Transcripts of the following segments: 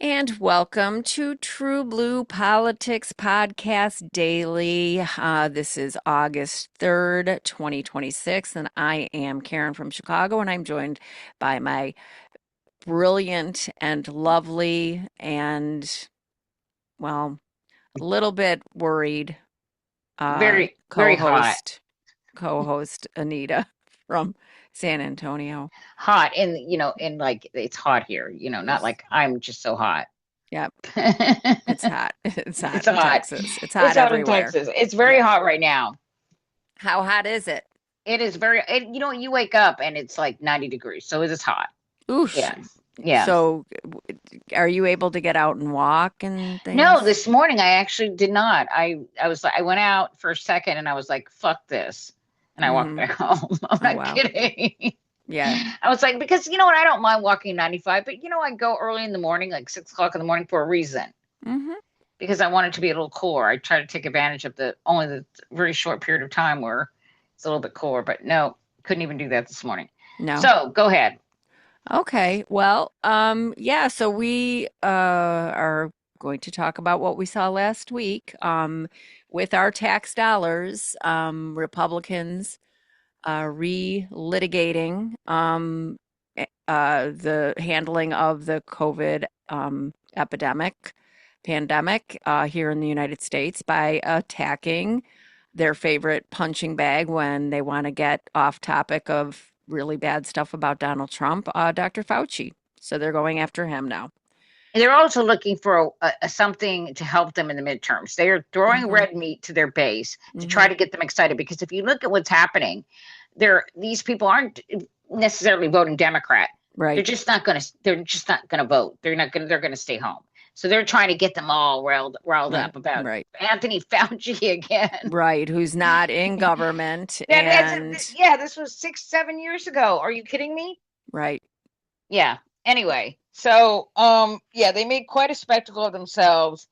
And welcome to True Blue Politics Podcast Daily. This is August 3rd, 2026, and I am Karen from Chicago, and I'm joined by my brilliant and lovely and, well, a little bit worried Very, very hot. co-host Anita from San Antonio. Hot and like it's hot here, not like I'm just so hot. Yep, it's It's hot. It's hot in hot. Texas. It's It's hot hot in everywhere. Texas. It's very Yeah. hot right now. How hot is it? It is you wake up and it's like 90 degrees. So it is hot. Oof. Yes. Yes. So, are you able to get out and walk and No, things? this morning I actually did not. I was like I went out for a second and I was like, fuck this. And I walked Mm-hmm. back home. I'm Oh, not wow. kidding. Yeah. I was like, because you know what, I don't mind walking 95, but I go early in the morning, like 6 o'clock in the morning for a reason. Mm-hmm. Because I want it to be a little cooler. I try to take advantage of the very short period of time where it's a little bit cooler, but no, couldn't even do that this morning. No. So go ahead. Okay. Well, yeah, so we are going to talk about what we saw last week. With our tax dollars, Republicans re-litigating the handling of the COVID pandemic here in the United States by attacking their favorite punching bag when they want to get off topic of really bad stuff about Donald Trump, Dr. Fauci. So they're going after him now. And they're also looking for something to help them in the midterms. They are throwing Hmm. red meat to their base to try Hmm. to get them excited. Because if you look at what's happening, these people aren't necessarily voting Democrat. Right. They're just not gonna vote. They're gonna stay home. So they're trying to get them all riled Right. up about Right. Anthony Fauci again. Right. Who's not in government That's and yeah, this was 6, 7 years ago. Are you kidding me? right. Yeah. Anyway, so yeah, they made quite a spectacle of themselves,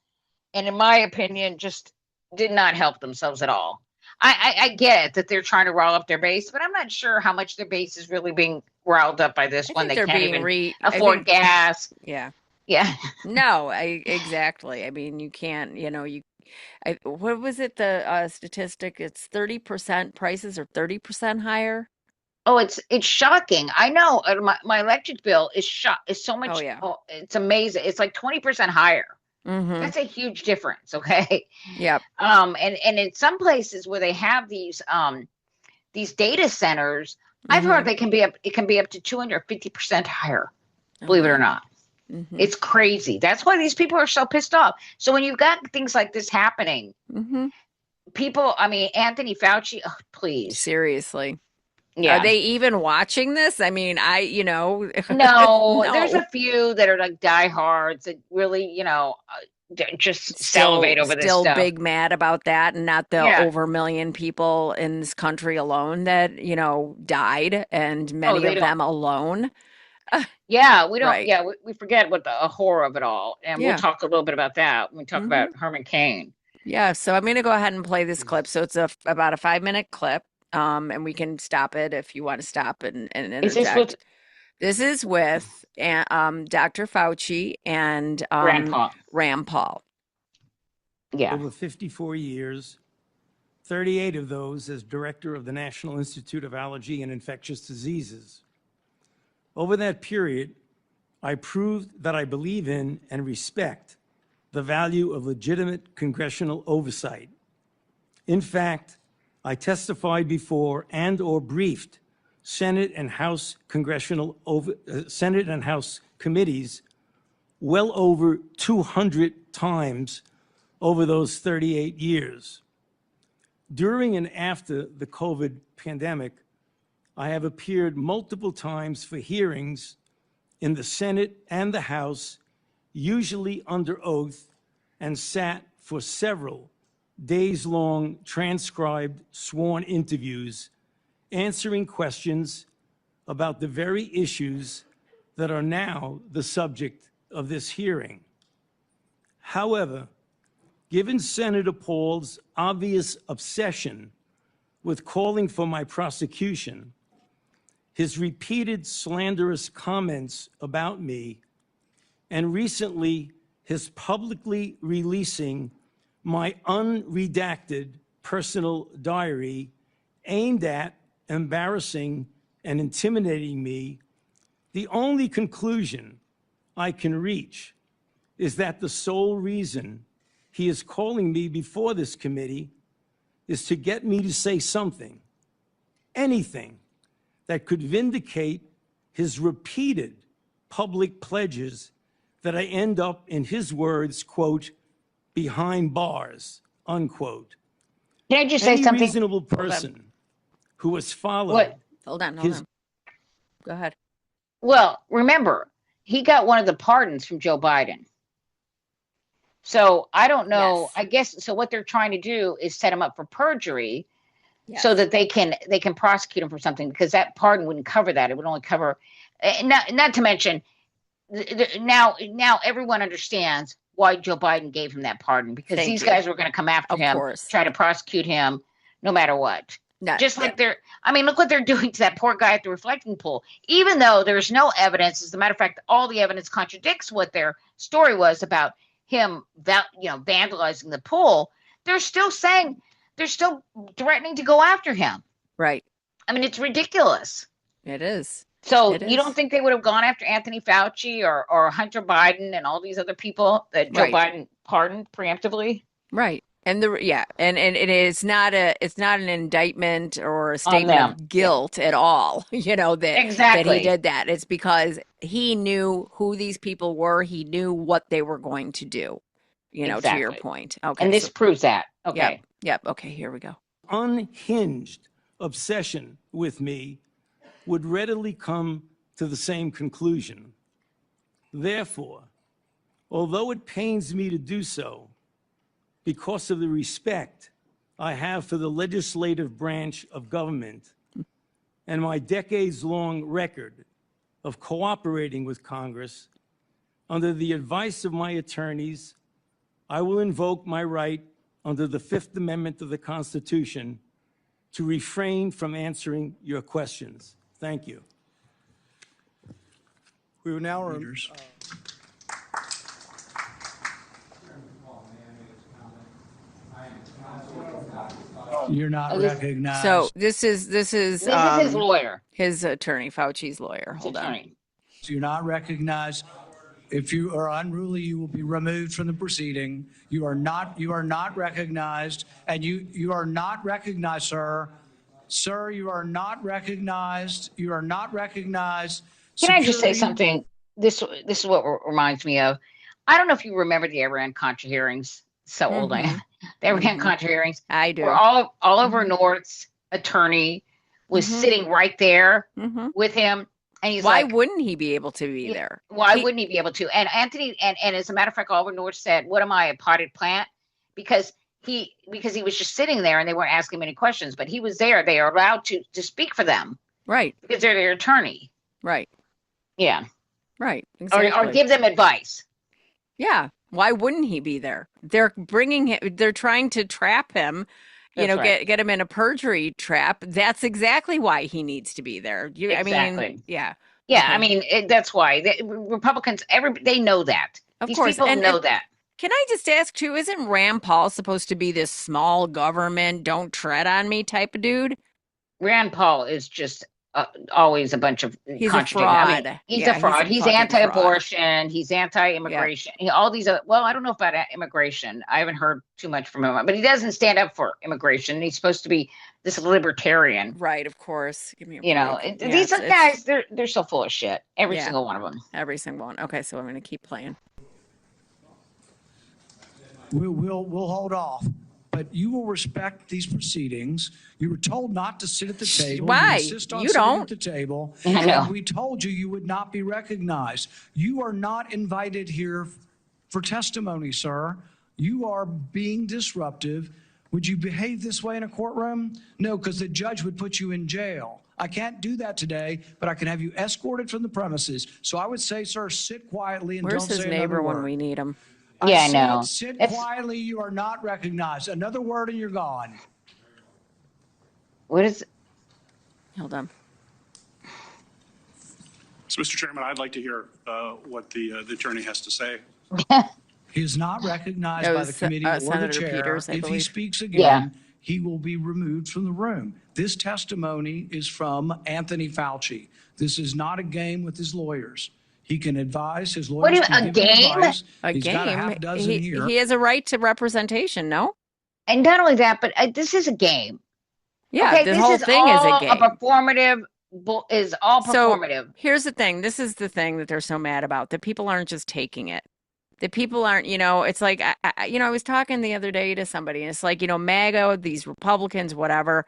and in my opinion, just did not help themselves at all. I get it that they're trying to rile up their base, but I'm not sure how much their base is really being riled up by this I when think they they're can't being even re I afford think gas. yeah. Yeah. No, I exactly. I mean, you can't, what was it the statistic? It's 30% prices are 30% higher. Oh, it's shocking. I know my electric bill is so Oh much. yeah. Oh, it's amazing. It's like 20% higher. Mm-hmm. That's a huge difference. Okay. Yep. And in some places where they have these data centers, I've heard Mm-hmm. it can be up to 250% higher, Oh believe it or wow. not. Mm-hmm. It's crazy. That's why these people are so pissed off. So when you've got things like this happening, Mm-hmm. I mean, Anthony Fauci, oh, please. Seriously. Are Yeah. they even watching this? I mean, No, there's no. a few that are like diehards that really, just Still salivate over this still stuff. big mad about that and not the Yeah. over million people in this country alone that, died and Oh, many they of don't. them alone. Yeah, we don't. Right. Yeah, we forget what the horror of it all, and we'll Yeah. talk a little bit about that when we talk Hmm. about Herman Cain. Yeah, so I'm going to go ahead and play this clip. So it's about a 5-minute clip, and we can stop it if you want to stop and Is this with interject. This is with Dr. Fauci and Rand Paul? Rand Paul. Yeah. Over 54 years, 38 of those as director of the National Institute of Allergy and Infectious Diseases. Over that period, I proved that I believe in and respect the value of legitimate congressional oversight. In fact, I testified before and/or briefed Senate and House Senate and House committees well over 200 times over those 38 years. During and after the COVID pandemic, I have appeared multiple times for hearings in the Senate and the House, usually under oath, and sat for several days-long transcribed sworn interviews, answering questions about the very issues that are now the subject of this hearing. However, given Senator Paul's obvious obsession with calling for my prosecution, his repeated slanderous comments about me, and recently his publicly releasing my unredacted personal diary aimed at embarrassing and intimidating me, the only conclusion I can reach is that the sole reason he is calling me before this committee is to get me to say something, anything, that could vindicate his repeated public pledges that I end up, in his words, quote, behind bars, unquote. Can I just say Any something? reasonable person who has followed What? Hold on. his Go ahead. Well, remember, he got one of the pardons from Joe Biden. So I don't know. Yes. I guess so. What they're trying to do is set him up for perjury, Yes. so that they can prosecute him for something, because that pardon wouldn't cover that. It would only cover, not to mention, now everyone understands why Joe Biden gave him that pardon, because Thank these you. guys were going to come after Of him, course. try to prosecute him, no matter what. Just Yeah. like I mean, look what they're doing to that poor guy at the reflecting pool. Even though there's no evidence, as a matter of fact, all the evidence contradicts what their story was about him, vandalizing the pool. They're still threatening to go after him. Right. I mean, it's ridiculous. It is. So It you is. don't think they would have gone after Anthony Fauci or Hunter Biden and all these other people that Joe Right. Biden pardoned preemptively? Right. And and it is not an indictment or a statement them. of guilt at all, that Exactly. he did that. It's because he knew who these people were. He knew what they were going to do, to your Exactly. point. Okay. And this proves that. Okay. Yep. Okay, here we go. unhinged obsession with me would readily come to the same conclusion. Therefore, although it pains me to do so, because of the respect I have for the legislative branch of government and my decades-long record of cooperating with Congress, under the advice of my attorneys, I will invoke my right under the Fifth Amendment of the Constitution to refrain from answering your questions. Thank you. We will now You're not recognized. So this is This is his lawyer. his attorney, Fauci's lawyer. His Hold on. attorney. You're not recognized. If you are unruly, you will be removed from the proceeding. You are not recognized, and you are not recognized, sir. Sir, you are not recognized. You are not recognized. Can I just say Security- something? This is what reminds me of. I don't know if you remember the Iran-Contra hearings. So old I am. The Iran-Contra hearings. I do. Where all over North's attorney was sitting right there with him, and he's Why like, wouldn't he be able to be there? why wouldn't he be able to? And Anthony, and as a matter of fact, Oliver North said, "What am I, a potted plant?" Because he was just sitting there, and they weren't asking him any questions, but he was there. They are allowed to speak for them Right. because they're their attorney. Right. Yeah, Right. or Exactly. give them advice. Yeah. Why wouldn't he be there? They're bringing him. They're trying to trap him. That's right. Get him in a perjury trap. That's exactly why he needs to be there. I mean, Exactly. yeah. Yeah, Okay. I mean that's why Republicans. They know that. Of These course, people and- know and- that. Can I just ask too? Isn't Rand Paul supposed to be this small government, don't tread on me type of dude? Rand Paul is just always a bunch of He's a contradicting. I mean, fraud. he's Yeah, a fraud. he's He's, a fucking fraud. anti-abortion. He's anti-immigration. All these other. Well, I don't know about immigration. I haven't heard too much from him, but he doesn't stand up for immigration. He's supposed to be this libertarian. Right, of course. Give me a break. These guys, they're so full of shit. Every Yeah. single one of them. Every single one. Okay, so I'm going to keep playing. We'll hold off, but you will respect these proceedings. You were told not to sit at the table. Why? You insist on You sitting don't. at the table. I know. And we told you would not be recognized. You are not invited here for testimony, sir. You are being disruptive. Would you behave this way in a courtroom? No, because the judge would put you in jail. I can't do that today, but I can have you escorted from the premises. So I would say, sir, sit quietly and Where's don't his say another neighbor word. when we need him? Yeah, I said, know. Sit It's- quietly. You are not recognized. Another word and you're gone. What is? Hold on. So, Mr. Chairman, I'd like to hear what the attorney has to say. He is not recognized That by was the committee or the Senator chair. Peters, I If he believe. speaks Yeah. again, he will be removed from the room. This testimony is from Anthony Fauci. This is not a game with his lawyers. He can advise, his What do lawyers you- can a give him game? advice. A He's got a game. half dozen here. He has a right to representation, no? And not only that, but this is a game. Yeah, Okay, the this whole is thing is a all game. performative. Is all So performative. here's the thing. This is the thing that they're so mad about. That people aren't just taking it. That people aren't, it's like, I was talking the other day to somebody, and it's like, MAGA, these Republicans, whatever,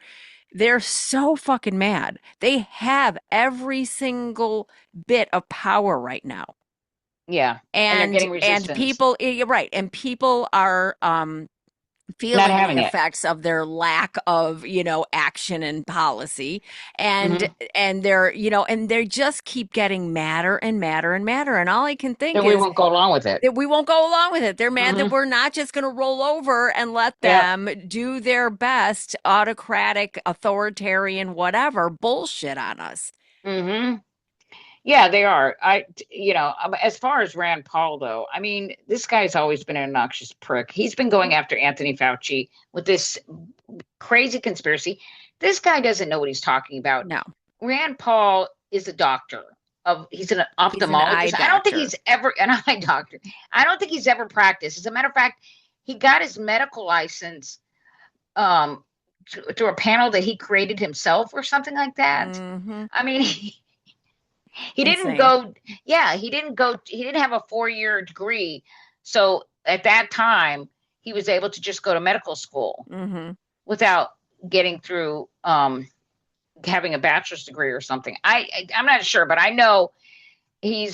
they're so fucking mad. They have every single bit of power right now. Yeah, and they're getting resistance. people, you're right, and people are feeling Not having the it. effects of their lack of action and policy, and Mm-hmm. and they're and they just keep getting madder and madder and madder, and all I can think That is we won't go along with it. that we won't go along with it. They're mad that Mhm. we're not just going to roll over and let Yeah. them do their best autocratic, authoritarian, whatever bullshit on us. Mm-hmm. Yeah, they are. As far as Rand Paul, though, I mean, this guy's always been an obnoxious prick. He's been going after Anthony Fauci with this crazy conspiracy. This guy doesn't know what he's talking about. No. Rand Paul is a doctor. He's an ophthalmologist. eye I don't think doctor. he's ever an eye doctor. I don't think he's ever practiced. As a matter of fact, he got his medical license through a panel that he created himself or something like that. Mhm. I mean, he didn't Insane. go. Yeah, he didn't have a 4-year degree. So at that time, he was able to just go to medical school Mhm. without getting through having a bachelor's degree or something. I'm not sure, but I know he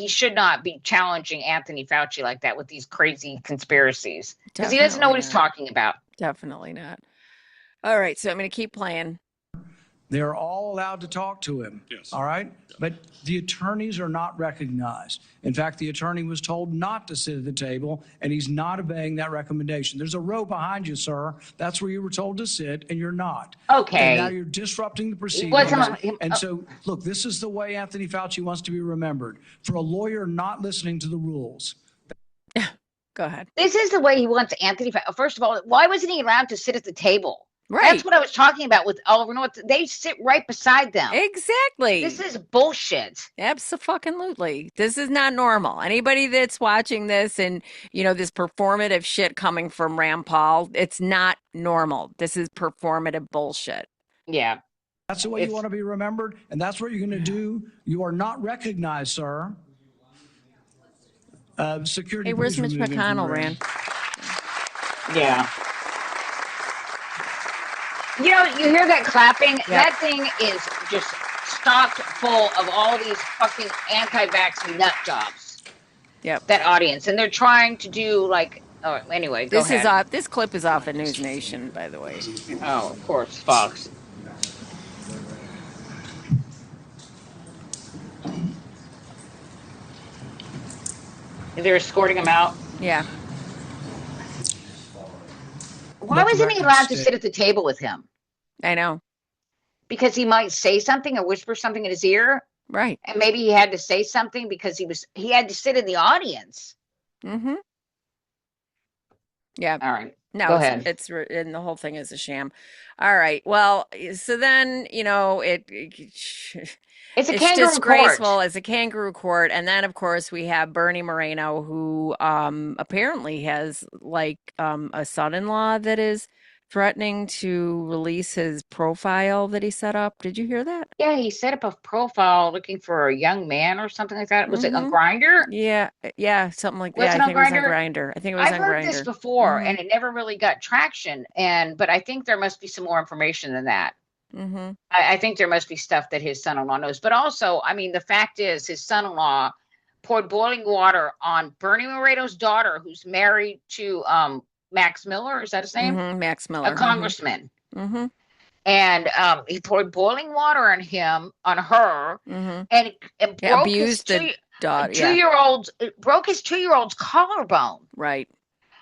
should not be challenging Anthony Fauci like that with these crazy conspiracies, because he doesn't know what he's Definitely not. talking about. Definitely not. All right, so I'm going to keep playing. They're all allowed to talk to him. Yes. All right? But the attorneys are not recognized. In fact, the attorney was told not to sit at the table, and he's not obeying that recommendation. There's a row behind you, sir. That's where you were told to sit, and you're not. Okay. And now you're disrupting the proceedings. wasn't- And so, look, this is the way Anthony Fauci wants to be remembered, for a lawyer not listening to the rules. Go ahead. This is the way he wants Anthony. First of all, why wasn't he allowed to sit at the table? Right. That's what I was talking about with Oliver North. They sit right beside them. Exactly. This is bullshit. Absolutely. This is not normal. Anybody that's watching this and, this performative shit coming from Rand Paul, it's not normal. This is performative bullshit. Yeah. That's the way you want to be remembered, and that's what you're going to do. You are not recognized, sir. Security. Hey, where's please Mitch remove him from the McConnell, room. Rand? Yeah. You hear that clapping? Yep. That thing is just stocked full of all these fucking anti-vax nut jobs. Yep. That audience, and they're trying to do anyway. Go ahead. This clip is off of News Nation, by the way. Oh, of course, Fox. They're escorting him out. Yeah. Why Let the wasn't he record allowed to stay. sit at the table with him? I know. Because he might say something or whisper something in his ear, Right. and maybe he had to say something because he had to sit in the audience. Mm-hmm. Yeah. All right. No, Go ahead. and the whole thing is a sham. All right. Well, so then, It's a it's kangaroo disgraceful court. as a kangaroo court. And then, of course, we have Bernie Moreno, who apparently has a son-in-law that is threatening to release his profile that he set up. Did you hear that? Yeah, he set up a profile looking for a young man or something like that. Was it on Mhm. Grindr? Yeah, something like Was that. it I on think it was on Grindr? Grindr. I think it was I've on heard this Grindr. before, Mhm. and it never really got traction. But I think there must be some more information than that. Mm-hmm. I think there must be stuff that his son-in-law knows. But also, I mean, the fact is, his son-in-law poured boiling water on Bernie Moreno's daughter, who's married to Max Miller. Is that his name? Mm-hmm. Max Miller. A congressman. Mm-hmm. And he poured boiling water on her, Mm-hmm. and Yeah, broke abused his the daughter. Yeah, broke his 2-year-old's collarbone. right.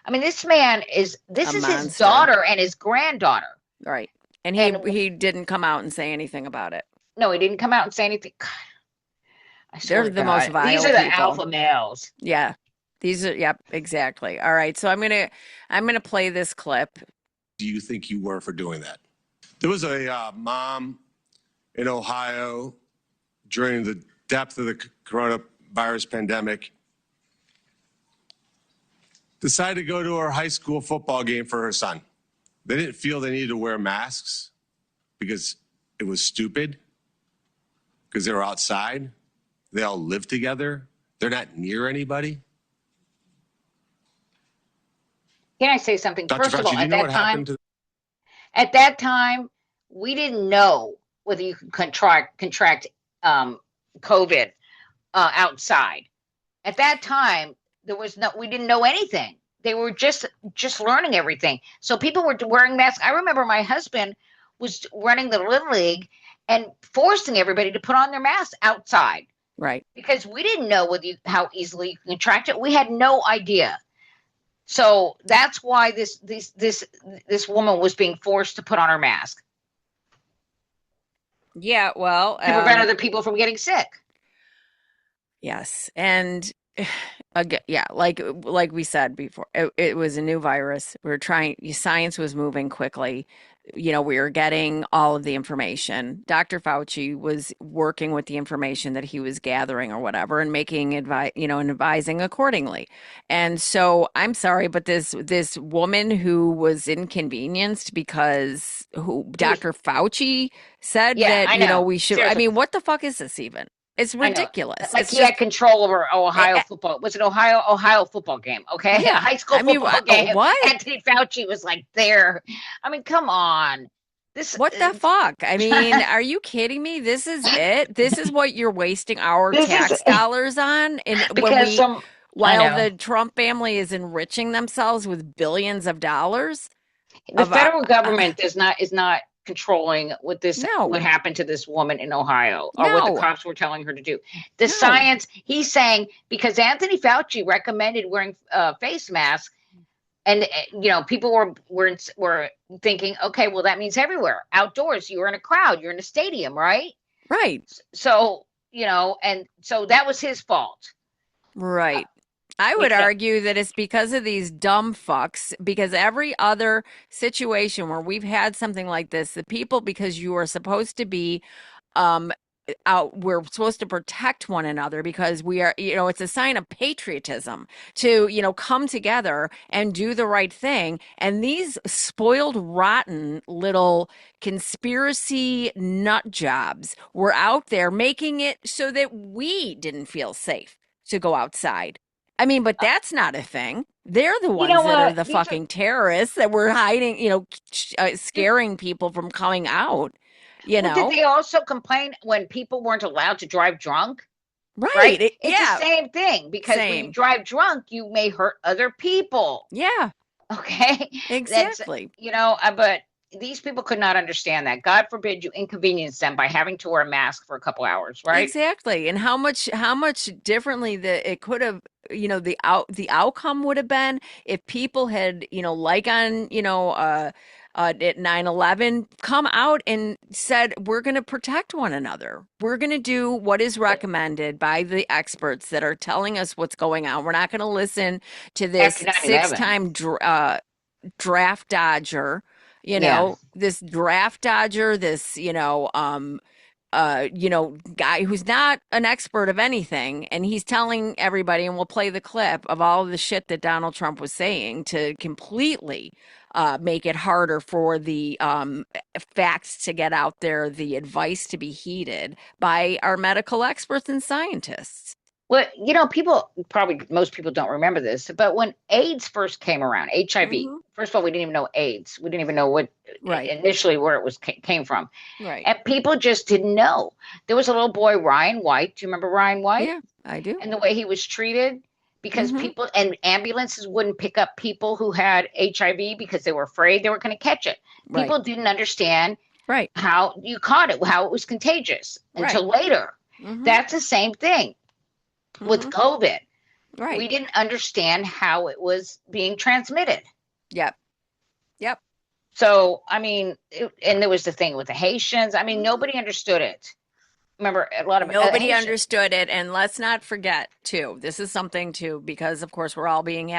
I mean, this man is A his monster. daughter and his granddaughter. Right. And And- he didn't come out and say anything about it. No, he didn't come out and say anything. God, I swear They're to the most God. These vile are the people. alpha males. Yeah. These are, yep, exactly. All right. So I'm gonna play this clip. Do you think you were for doing that? There was a mom in Ohio during the depth of the coronavirus pandemic, decided to go to her high school football game for her son. They didn't feel they needed to wear masks because it was stupid, because they were outside. They all live together. They're not near anybody. Can I say something? Dr. First of Fauci, all, do you know what happened to at that time, we didn't know whether you could contract COVID outside. At that time, we didn't know anything. They were just learning everything. So people were wearing masks. I remember my husband was running the Little League and forcing everybody to put on their masks outside. Right. Because we didn't know how easily you can contract it. We had no idea. So that's why this woman was being forced to put on her mask Yeah. Well, to prevent other people from getting sick. yes. And again, yeah, like we said before, it was a new virus. Science was moving quickly. We were getting all of the information. Dr. Fauci was working with the information that he was gathering or whatever and making and advising accordingly. And so I'm sorry, but this woman who was inconvenienced because Dr. Fauci said Yeah, that, I know. we should, Seriously. I mean, what the fuck is this even? It's ridiculous. Like it's he just, had control over Ohio football. Was it Ohio football game? Okay, Yeah. a high school football game. what? Anthony Fauci was like there. I mean, come on. What the fuck? I mean, are you kidding me? This is it. This is what you're wasting our tax dollars on, and while the Trump family is enriching themselves with billions of dollars. The federal government is not controlling what happened to this woman in Ohio or what the cops were telling her to do. Science, he's saying, because Anthony Fauci recommended wearing face masks, and people were thinking, okay, well, that means everywhere, outdoors, you're in a crowd, you're in a stadium, right? Right. So and so that was his fault, right? I would argue that it's because of these dumb fucks, because every other situation where we've had something like this, the people, because you are supposed to be we're supposed to protect one another because we are, it's a sign of patriotism to, come together and do the right thing. And these spoiled, rotten little conspiracy nut jobs were out there making it so that we didn't feel safe to go outside. I mean, but that's not a thing. They're the ones that are the fucking terrorists that were hiding, scaring people from coming out. Did they also complain when people weren't allowed to drive drunk? Right. It's the same thing, because when you drive drunk, you may hurt other people. Yeah. Okay. Exactly. But these people could not understand that. God forbid you inconvenience them by having to wear a mask for a couple hours, right? Exactly. And how much differently it could have, the outcome would have been if people had, like on, at 9/11, come out and said, we're going to protect one another. We're going to do what is recommended by the experts that are telling us what's going on. We're not going to listen to this 6-time draft dodger, this draft dodger, this, guy who's not an expert of anything, and he's telling everybody, and we'll play the clip of all of the shit that Donald Trump was saying to completely make it harder for the facts to get out there, the advice to be heeded by our medical experts and scientists. Well, most people don't remember this, but when AIDS first came around, HIV, first of all, we didn't even know AIDS. We didn't even know initially where it came from. Right. And people just didn't know. There was a little boy, Ryan White. Do you remember Ryan White? Yeah, I do. And the way he was treated, because people and ambulances wouldn't pick up people who had HIV because they were afraid they were going to catch it. Right. People didn't understand how you caught it, how it was contagious until later. That's the same thing. With COVID, we didn't understand how it was being transmitted. Yep. So, I mean, and there was the thing with the Haitians. I mean, nobody understood it. remember a lot of Nobody Haitian- understood it, and let's not forget too. This is something too, because of course we're all being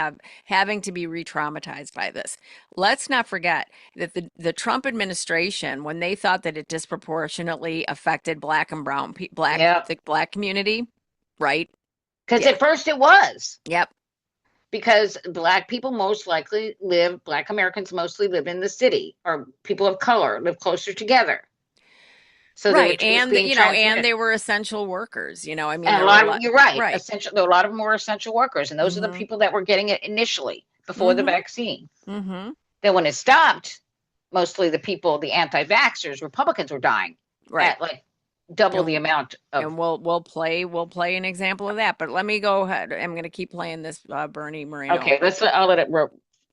having to be re-traumatized by this. Let's not forget that the Trump administration, when they thought that it disproportionately affected black and brown Yep. the black community, right? Because Yeah. at first it was. Yep. Because black people black Americans mostly live in the city, or people of color live closer together. So they were Right, just and being and transmitted. they were essential workers. I mean, And there a were lot of you're right. right. Essential. A lot of them were essential workers, and those are the Mhm. people that were getting it initially before the Mhm. vaccine. Mm-hmm. Then when it stopped, mostly the people, the anti-vaxxers, Republicans, were dying Right. at like double And- the amount of. And we'll play an example of that. But let me go ahead. I'm going to keep playing this Bernie Moreno. Okay, I'll let it run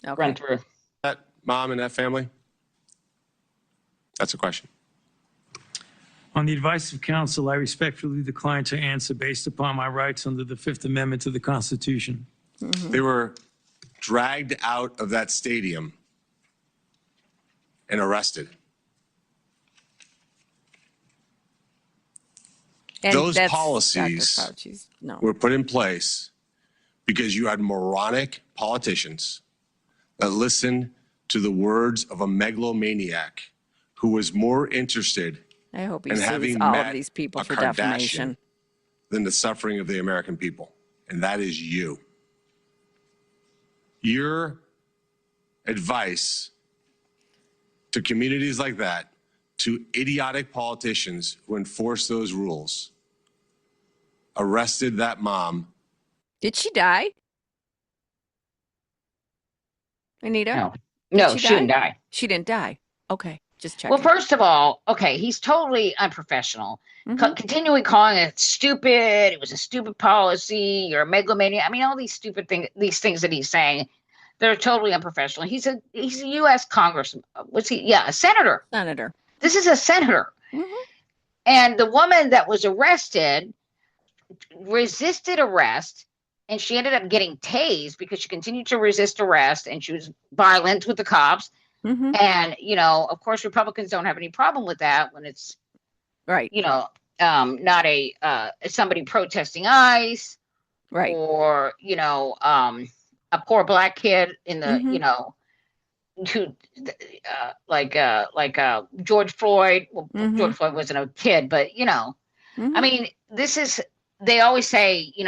Okay. through. That mom and that family? That's a question. On the advice of counsel, I respectfully decline to answer based upon my rights under the Fifth Amendment to the Constitution. They were dragged out of that stadium and arrested. And Those that's policies Dr. Fauci's, no. were put in place because you had moronic politicians that listened to the words of a megalomaniac who was more interested I hope he and sues having all met of these people a for Kardashian defamation. than the suffering of the American people. And that is you. Your advice to communities like that, to idiotic politicians who enforce those rules, arrested that mom. Did she die? Anita? No, Did no, she she didn't die? die. She didn't die. Okay, just checking. Well, first of all, okay, he's totally unprofessional. Mhm. Continually calling it stupid. It was a stupid policy. You're a megalomaniac. I mean, all these stupid things, these things that he's saying, they're totally unprofessional. He's a U.S. Congressman. Was he? Yeah, a senator. Senator. This is a senator. Mhm. And the woman that was arrested resisted arrest, and she ended up getting tased because she continued to resist arrest, and she was violent with the cops. Mhm. And, of course, Republicans don't have any problem with that when it's, Right. not somebody protesting ICE Right. or, a poor black kid in the, Mhm. who, like George Floyd. Well, Mhm. George Floyd wasn't a kid, but, I Mhm. mean, they always say, you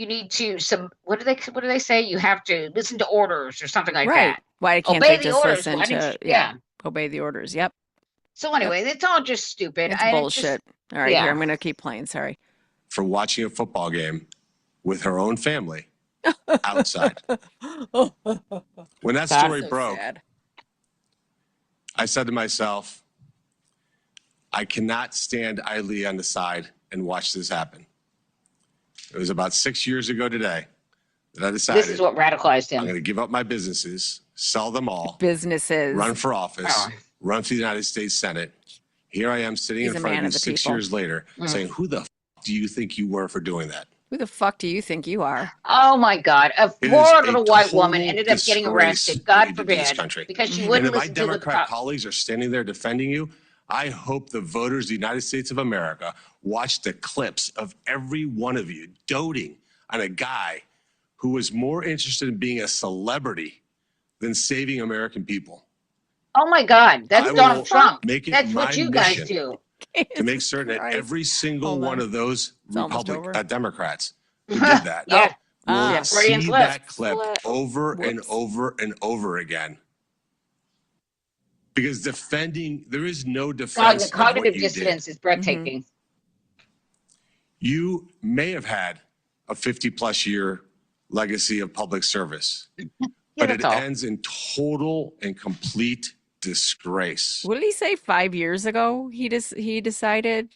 need to, what do they say? You have to listen to orders or something like Right. that. Why can't Obey they the just orders. listen Why didn't to yeah. obey the orders? Yep. So anyway, it's all just stupid. It's I just- bullshit. All right, yeah. here I'm going to keep playing. Sorry. For watching a football game with her own family outside. When that story So broke, sad. I said to myself, I cannot stand idly on the side and watch this happen. It was about 6 years ago today that I decided This is what radicalized I'm him. going to give up my businesses, sell them all, Businesses. run for office, Oh. run for the United States Senate. Here I am sitting He's in a front of man you of the 6 people. years later saying, who the do you think you were for doing that? Who the fuck do you think you are? Oh my God! A It poor is a little white woman total ended up getting disgrace arrested. what God you did to this forbid, country. because she And wouldn't if my listen to the Democrat cop. colleagues are standing there defending you, I hope the voters of the United States of America watch the clips of every one of you doting on a guy who was more interested in being a celebrity than saving American people. Oh my God! That's I Donald will Trump. make it That's my what you guys mission do. to make certain that Christ. every single Hold one on. of those almost over. Democrats who did that Yeah. will Yeah, Freudian see slip. that clip Slip. over and Whoops. over and over again. Because there is no defense of what Cognitive you dissonance did. is breathtaking. You may have had a 50-plus year legacy of public service, but it that's all. ends in total and complete disgrace. What did he say 5 years ago? He decided.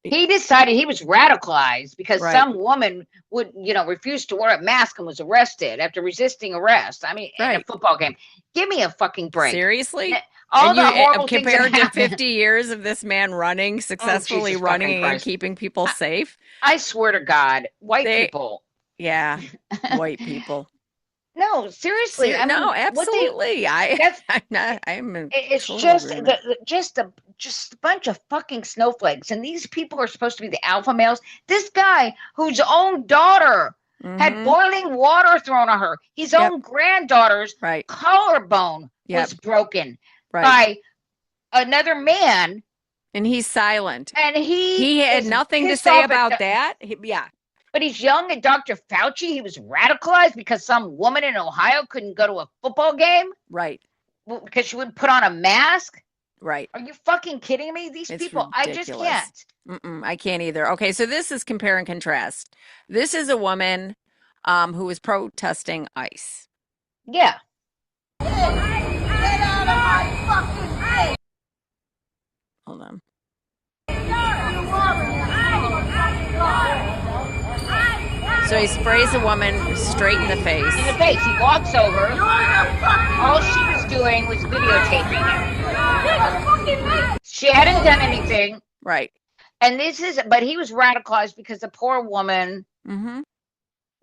He decided he was radicalized because Right. some woman would, refuse to wear a mask and was arrested after resisting arrest. I mean, in a Right. football game. Give me a fucking break. Seriously? All And the horrible things that compared to happened. 50 years of this man running, successfully Jesus running fucking and Christ. keeping people safe. I swear to God, white They- people. Yeah, white people. No, seriously. I mean, No, what they absolutely. that's I'm not. I'm in it's total just agreement. just a bunch of fucking snowflakes. And these people are supposed to be the alpha males. This guy whose own daughter had Mm-hmm. boiling water thrown on her. His Yep. own granddaughter's Right. collarbone Yep. was broken Right. by another man, And he's silent. and He had is nothing to pissed say off about at that. Yeah. but he's young at Dr. Fauci. He was radicalized because some woman in Ohio couldn't go to a football game Right. because she wouldn't put on a mask. Right. Are you fucking kidding me? These It's people, I just ridiculous. can't. I can't either. Okay, so this is compare and contrast. This is a woman who was protesting ICE. Yeah. Hold on. So he sprays a woman straight in the face. In the face. He walks over. All she was doing was videotaping him. She hadn't done anything. Right. And but he was radicalized because the poor woman Mm-hmm.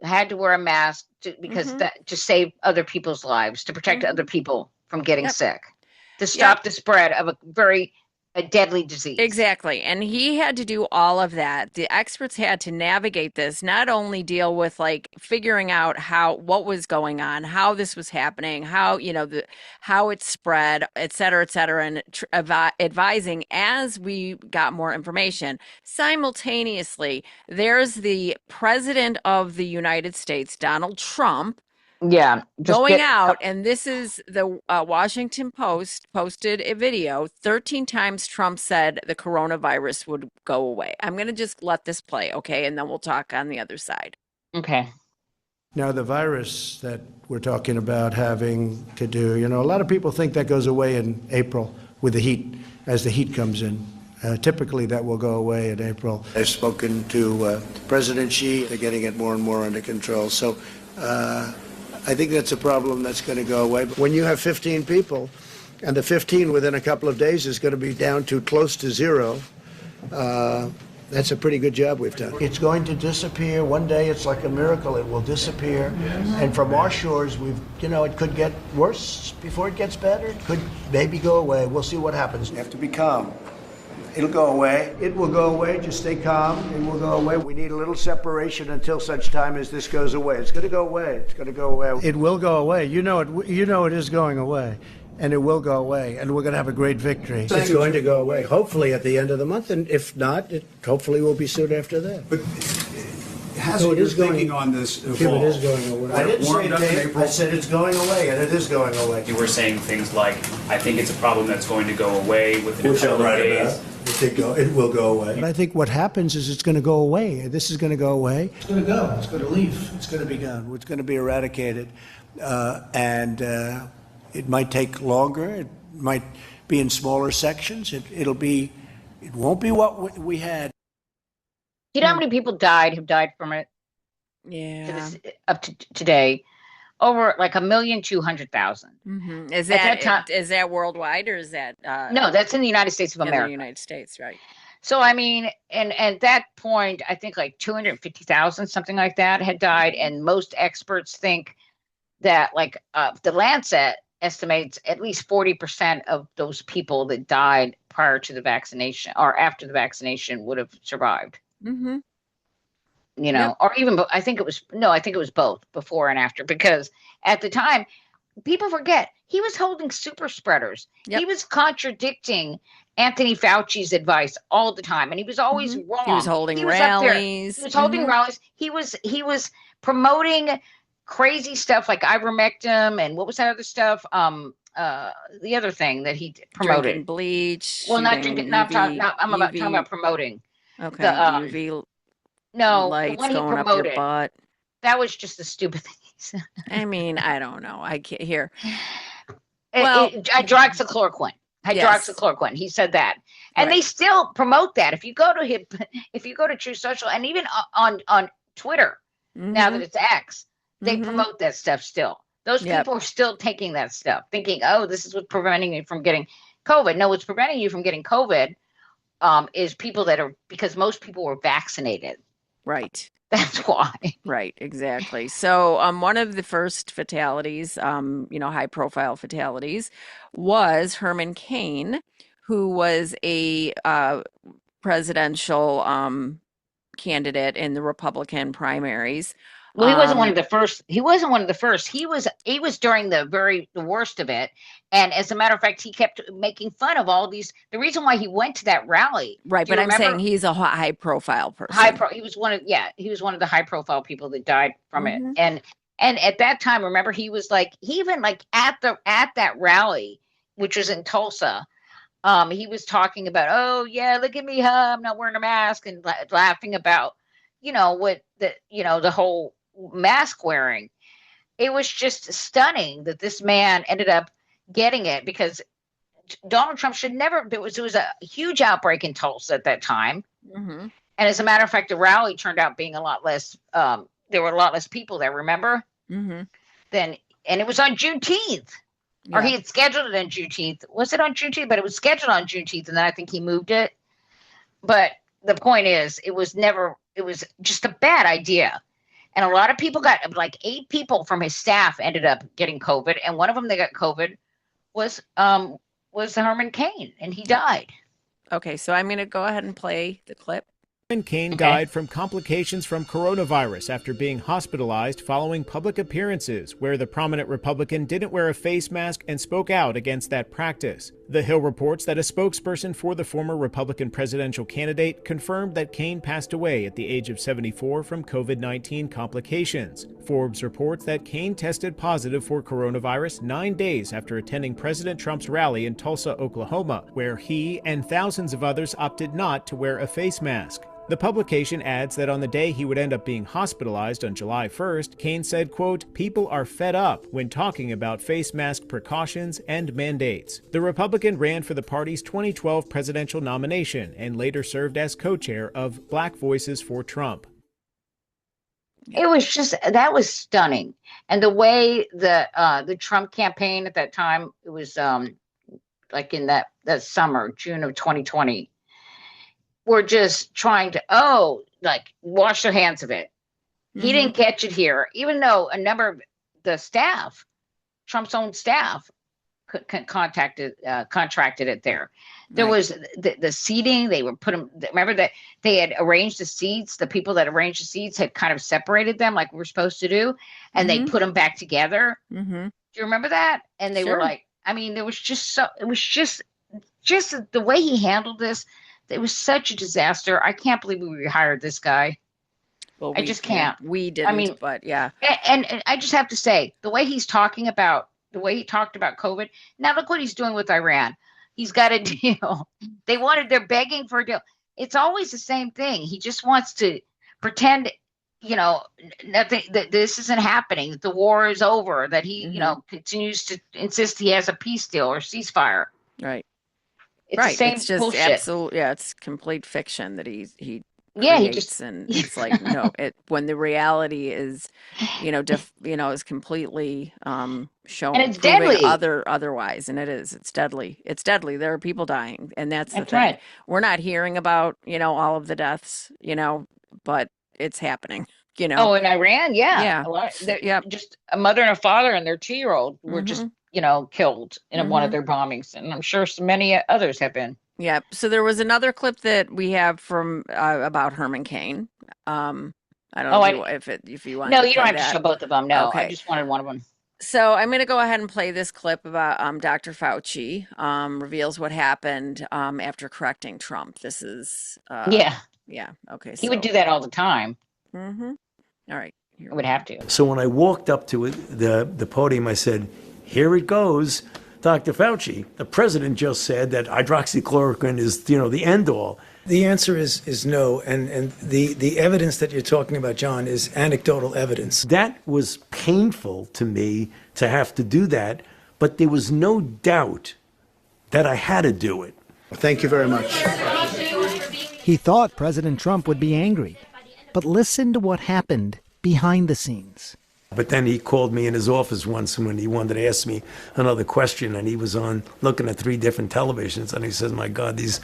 had to wear a mask to save other people's lives, to protect other people from getting sick, to stop the spread of a deadly disease. Exactly. And he had to do all of that. The experts had to navigate this, not only deal with like figuring out what was going on, how this was happening, how it spread, et cetera, and advising as we got more information. Simultaneously, there's the president of the United States, Donald Trump, going out, and this is the Washington Post posted a video. 13 times Trump said the coronavirus would go away. I'm going to just let this play, okay? And then we'll talk on the other side. Okay. Now, the virus that we're talking about having to do, a lot of people think that goes away in April with the heat, as the heat comes in. Typically, that will go away in April. I've spoken to President Xi. They're getting it more and more under control. So, I think that's a problem that's going to go away. But when you have 15 people, and the 15 within a couple of days is going to be down to close to zero, that's a pretty good job we've done. It's going to disappear. One day it's like a miracle. It will disappear. And from our shores, it could get worse before it gets better. It could maybe go away. We'll see what happens. You have to be calm. It'll go away. It will go away. Just stay calm. It will go away. We need a little separation until such time as this goes away. It's going to go away. It's going to go away. It will go away. You know it is going away. And it will go away. And we're going to have a great victory. It's going to go away, hopefully at the end of the month. And if not, it hopefully will be soon after that. But has your thinking on this evolved? It is going away. I didn't say it, Dave. I said it's going away, and it is going away. You were saying things like, I think it's a problem that's going to go away within a couple of days. It will go away. But I think what happens is it's going to go away. This is going to go away. It's going to go. It's going to leave. It's going to be gone. It's going to be eradicated. And it might take longer. It might be in smaller sections. It won't be what we had. You know how many people have died from it? Yeah. Up to today? Over like 1,200,000. Mm-hmm. Is that worldwide, or is that no, that's in the United States of America. In the United States, right? So I mean, and at that point, I think like 250,000, something like that, had died, and most experts think that the Lancet estimates at least 40% of those people that died prior to the vaccination or after the vaccination would have survived. Mm-hmm. Or even, I think it was both, before and after, because at the time, people forget, he was holding super spreaders. Yep. He was contradicting Anthony Fauci's advice all the time, and he was always wrong. He was holding rallies. He was holding rallies. He was promoting crazy stuff like ivermectin and what was that other stuff? The other thing that he promoted. Drinking bleach. Well, not drinking. I'm talking about promoting. Okay. The, UV. No, lights when he going promoted, up your butt. That was just a stupid thing. I mean, I don't know. I can't hear. Hydroxychloroquine. Yes. He said that, and they still promote that. If you go to True Social, and even on Twitter, now that it's X, they promote that stuff still. Those people are still taking that stuff, thinking, "Oh, this is what's preventing me from getting COVID." No, what's preventing you from getting COVID is people because most people were vaccinated. Right. That's why. Right, exactly. So, one of the first fatalities, high profile fatalities, was Herman Cain, who was a presidential candidate in the Republican primaries. Well, he wasn't one of the first. He wasn't one of the first. He was during the worst of it. And as a matter of fact, he kept making fun of all these. The reason why he went to that rally, Right, do you but I'm saying remember? he's a high profile person. He was one of he was one of the high profile people that died from it. Mhm. And at that time, remember, he was like, he even like at that rally, which was in Tulsa, he was talking about, oh yeah, look at me, huh? I'm not wearing a mask, and laughing about, what the whole mask wearing. It was just stunning that this man ended up getting it, because Donald Trump should never. There was a huge outbreak in Tulsa at that time, Mhm. and as a matter of fact, the rally turned out being a lot less. There were a lot less people there. Remember? Mhm. Then, and it was on Juneteenth, or he Yeah. had scheduled it on Juneteenth. Was it on Juneteenth? But it was scheduled on Juneteenth, and then I think he moved it. But the point is, it was just a bad idea. And a lot of people got, like 8 people from his staff ended up getting COVID. And one of them that got COVID was Herman Cain, and he died. Okay, so I'm going to go ahead and play the clip. Herman Cain Okay. died from complications from coronavirus after being hospitalized following public appearances where the prominent Republican didn't wear a face mask and spoke out against that practice. The Hill reports that a spokesperson for the former Republican presidential candidate confirmed that Cain passed away at the age of 74 from COVID-19 complications. Forbes reports that Cain tested positive for coronavirus 9 days after attending President Trump's rally in Tulsa, Oklahoma, where he and thousands of others opted not to wear a face mask. The publication adds that on the day he would end up being hospitalized on July 1st, Cain said, quote, "People are fed up," when talking about face mask precautions and mandates. The Republican ran for the party's 2012 presidential nomination and later served as co-chair of Black Voices for Trump. It was just, that was stunning. And the way the Trump campaign at that time, it was like in that summer, June of 2020, were just trying to wash their hands of it. He didn't catch it here, even though a number of the staff, Trump's own staff, contracted it there. There Right. was the seating. They were put them. Remember that they had arranged the seats. The people that arranged the seats had kind of separated them, like we're supposed to do, and they put them back together. Mm-hmm. Do you remember that? And they were Sure. like, I mean, there was just it was just the way he handled this. It was such a disaster. I can't believe we hired this guy. Well, I we just can't. We didn't, mean- but yeah. And I just have to say, the way he talked about COVID. Now look what he's doing with Iran. He's got a deal. They're begging for a deal. It's always the same thing. He just wants to pretend, nothing, that this isn't happening, that the war is over, that he, continues to insist he has a peace deal or ceasefire. Right. It's Right. the same It's just bullshit. absolute. Yeah, it's complete fiction that he Yeah, he creates, just and it's like no. When the reality is, is completely shown, And it's proving deadly. otherwise, and it is. It's deadly. It's deadly. There are people dying, and that's the That's thing. right. We're not hearing about all of the deaths, but it's happening. Oh, in Iran, yeah. Yeah. A lot, Yep. just a mother and a father and their 2-year-old were just, Mhm. killed in one of their bombings. And I'm sure so many others have been. Yeah. So there was another clip that we have from about Herman Cain. I don't Oh, know if you want. No, to you don't play have to that. show both of them. No, Okay. I just wanted one of them. So I'm going to go ahead and play this clip about Dr. Fauci reveals what happened after correcting Trump. This is Yeah. yeah. Okay. He would do that all the time. Mm-hmm. All right. He would have to. So when I walked up to the podium, I said, "Here it goes, Dr. Fauci. The president just said that hydroxychloroquine is, the end all." The answer is no, and the evidence that you're talking about, John, is anecdotal evidence. That was painful to me to have to do that, but there was no doubt that I had to do it. Thank you very much. He thought President Trump would be angry, but listen to what happened behind the scenes. But then he called me in his office once when he wanted to ask me another question, and he was on looking at 3 different televisions, and he says, "My God, these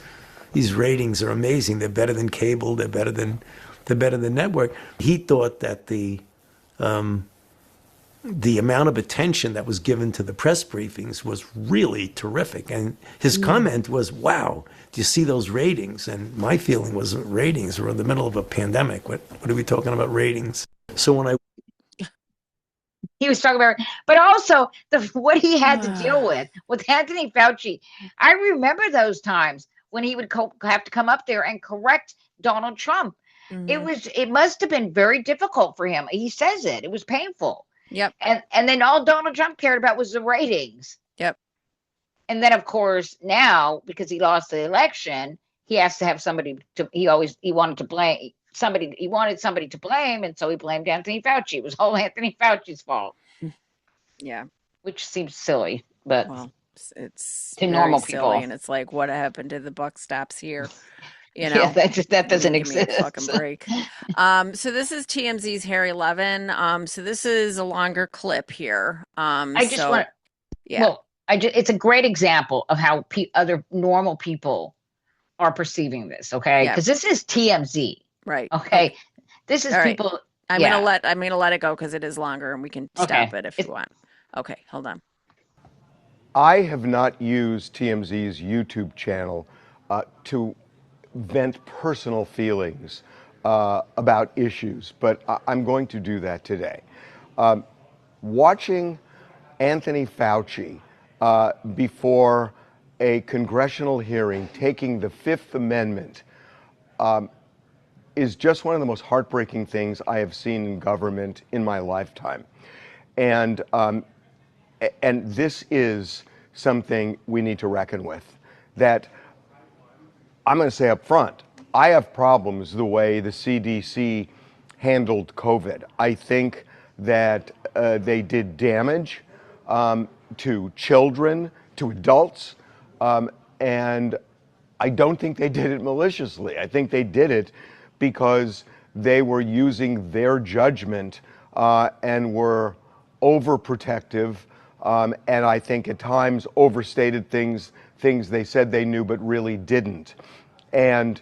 ratings are amazing. They're better than cable. They're better than the better the network. He thought that the amount of attention that was given to the press briefings was really terrific. And his comment was, wow, do you see those ratings? And my feeling was ratings. We're in the middle of a pandemic. What are we talking about ratings? So when he was talking about, but also what he had to deal with Anthony Fauci. I remember those times when he would have to come up there and correct Donald Trump. It must have been very difficult for him. He says it was painful. Yep. And then all Donald Trump cared about was the ratings. Yep. And then of course now, because he lost the election, he has to have somebody he wanted to blame somebody. He wanted somebody to blame, and so he blamed Anthony Fauci. It was all Anthony Fauci's fault. Yeah. Which seems silly, but it's to very normal silly, people. and it's like, what happened to the buck stops here? You know, Yeah, that doesn't give me a exist. fucking break. So this is TMZ's Harry Levin. So this is a longer clip here. I just want, yeah. Well, it's a great example of how other normal people are perceiving this. Okay, because this is TMZ. Right. Okay. This is All right. people. I'm gonna let it go because it is longer, and we can stop it if you want. Okay, hold on. I have not used TMZ's YouTube channel to vent personal feelings about issues, but I'm going to do that today. Watching Anthony Fauci before a congressional hearing taking the Fifth Amendment is just one of the most heartbreaking things I have seen in government in my lifetime. And this is something we need to reckon with. That I'm going to say up front, I have problems the way the CDC handled COVID. I think that they did damage to children, to adults, and I don't think they did it maliciously. I think they did it because they were using their judgment and were overprotective, and I think at times overstated things they said they knew but really didn't. And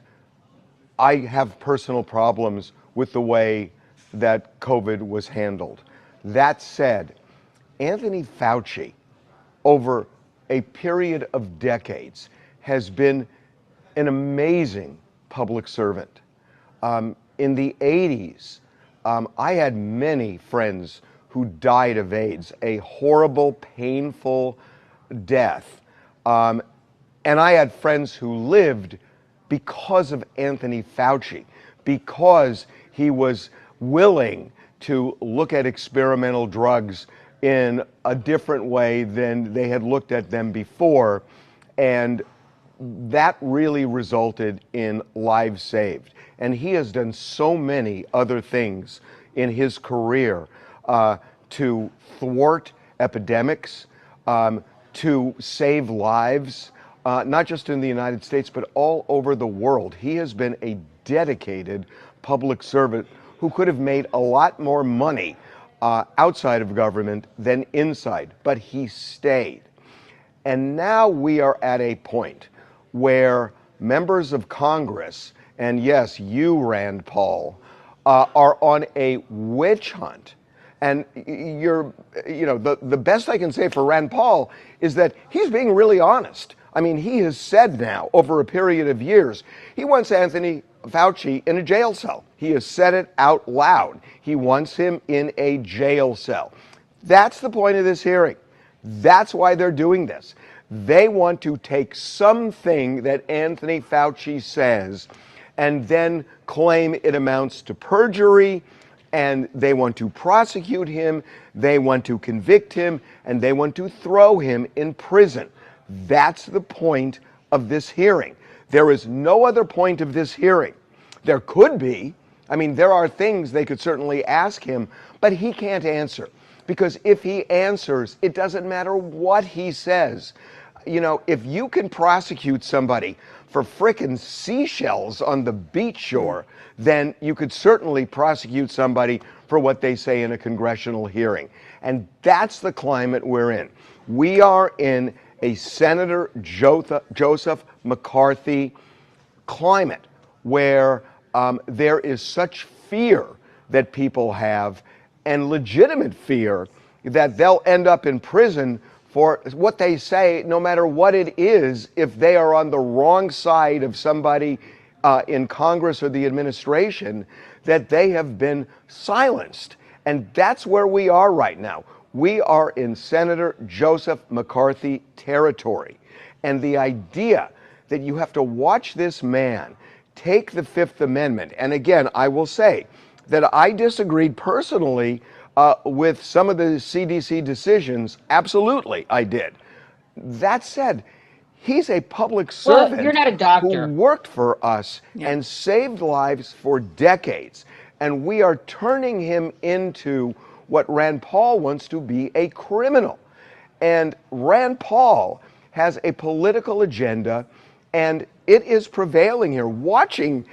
I have personal problems with the way that COVID was handled. That said, Anthony Fauci, over a period of decades, has been an amazing public servant. In the 80s, I had many friends who died of AIDS, a horrible, painful death. And I had friends who lived because of Anthony Fauci, because he was willing to look at experimental drugs in a different way than they had looked at them before. And that really resulted in lives saved. And he has done so many other things in his career to thwart epidemics, to save lives, not just in the United States, but all over the world. He has been a dedicated public servant who could have made a lot more money outside of government than inside, but he stayed. And now we are at a point where members of Congress, and yes, you, Rand Paul, are on a witch hunt. And the best I can say for Rand Paul is that he's being really honest. I mean, he has said now over a period of years, he wants Anthony Fauci in a jail cell. He has said it out loud. He wants him in a jail cell. That's the point of this hearing. That's why they're doing this. They want to take something that Anthony Fauci says and then claim it amounts to perjury, and they want to prosecute him, they want to convict him, and they want to throw him in prison. That's the point of this hearing. There is no other point of this hearing. There could be. I mean, there are things they could certainly ask him, but he can't answer. Because if he answers, it doesn't matter what he says. You know, if you can prosecute somebody for frickin' seashells on the beach shore, then you could certainly prosecute somebody for what they say in a congressional hearing. And that's the climate we're in. We are in a Senator Joseph McCarthy climate where there is such fear that people have, and legitimate fear, that they'll end up in prison for what they say, no matter what it is, if they are on the wrong side of somebody in Congress or the administration, that they have been silenced. And that's where we are right now. We are in Senator Joseph McCarthy territory. And the idea that you have to watch this man take the Fifth Amendment, and again, I will say that I disagreed personally with some of the CDC decisions. Absolutely, I did. That said, he's a public servant you're not a doctor. who worked for us and saved lives for decades. And we are turning him into what Rand Paul wants to be, a criminal. And Rand Paul has a political agenda, and it is prevailing here. Watching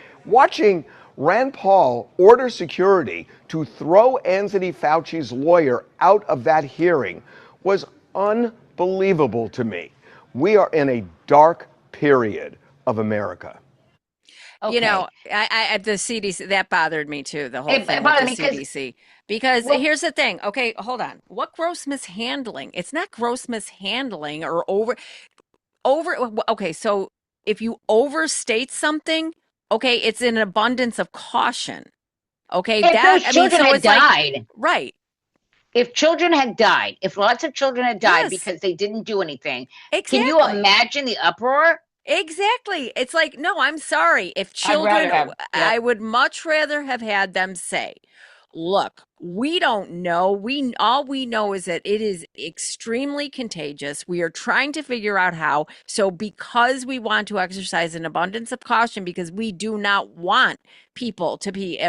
Rand Paul order security to throw Anthony Fauci's lawyer out of that hearing was unbelievable to me. We are in a dark period of America. Okay. You know, I the CDC, that bothered me too, the whole thing with the CDC. Because here's the thing. Okay, hold on. What gross mishandling? It's not gross mishandling or over. Okay, so if you overstate something, okay, it's an abundance of caution. Okay, if those children had died. Like, right. If children had died, if lots of children had died because they didn't do anything, can you imagine the uproar? Exactly. It's like, no, I'm sorry. If children, I would much rather have had them say, look, we don't know. All we know is that it is extremely contagious. We are trying to figure out how. So because we want to exercise an abundance of caution, because we do not want people to be,